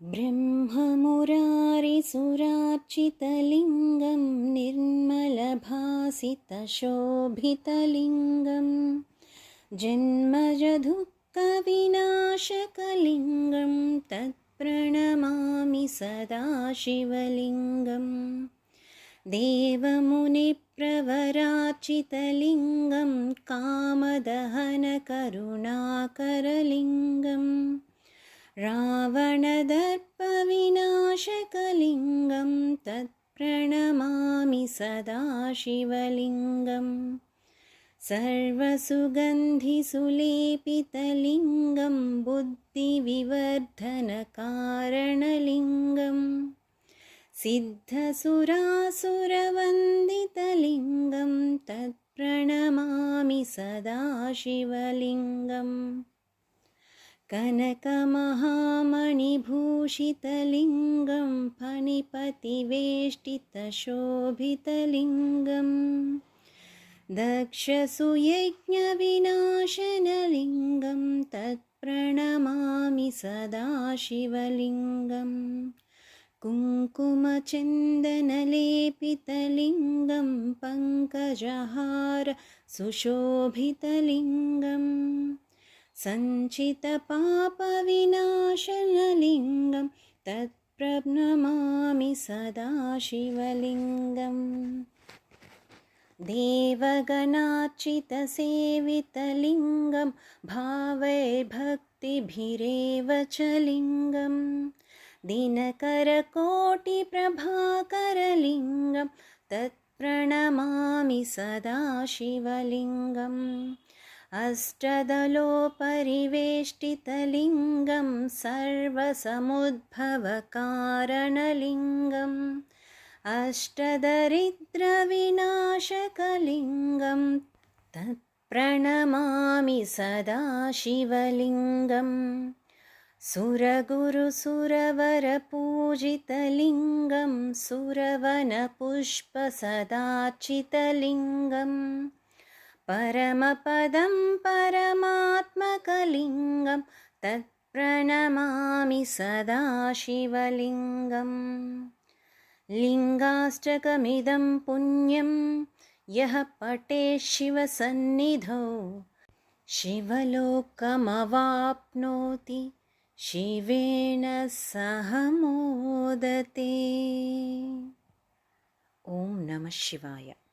ब्रह्ममुरारिसुरार्चितलिङ्गं निर्मलभासितशोभितलिङ्गं जन्मजदुःखविनाशकलिङ्गं तत्प्रणमामि सदा शिवलिङ्गम् देवमुनिप्रवरार्चितलिङ्गं कामदहनकरुणाकरलिङ्गम् रावणदर्पविनाशकलिङ्गं तत्प्रणमामि सदा शिवलिङ्गम् सर्वसुगन्धिसुलेपितलिङ्गं बुद्धिविवर्धनकारणलिङ्गम् सिद्धसुरासुरवन्दितलिङ्गं तत्प्रणमामि सदा शिवलिङ्गम् कनकमहामणिभूषितलिङ्गं फणिपतिवेष्टितशोभितलिङ्गं दक्षसुयज्ञविनाशनलिङ्गं तत्प्रणमामि सदा शिवलिङ्गम् कुङ्कुमचन्दनलेपितलिङ्गं पङ्कजहार सुशोभितलिङ्गम् सञ्चितपापविनाशनलिङ्गं तत्प्रणमामि सदा शिवलिङ्गम् देवगणार्चितसेवितलिङ्गं भावैर्भक्तिभिरेव च लिङ्गम् दिनकरकोटिप्रभाकरलिङ्गं तत्प्रणमामि सदा शिवलिङ्गम् अष्टदलोपरिवेष्टितलिङ्गं सर्वसमुद्भवकारणलिङ्गम् अष्टदरिद्रविनाशकलिङ्गं तत्प्रणमामि सदा शिवलिङ्गम् सुरगुरुसुरवरपूजितलिङ्गं सुरवनपुष्पसदार्चितलिङ्गम् परमपदं परमात्मकलिङ्गं तत्प्रणमामि सदा शिवलिङ्गम् लिङ्गाष्टकमिदं पुण्यं यः पठेत् शिवसन्निधौ शिवलोकमवाप्नोति शिवेन सह मोदते। ॐ नमः शिवाय।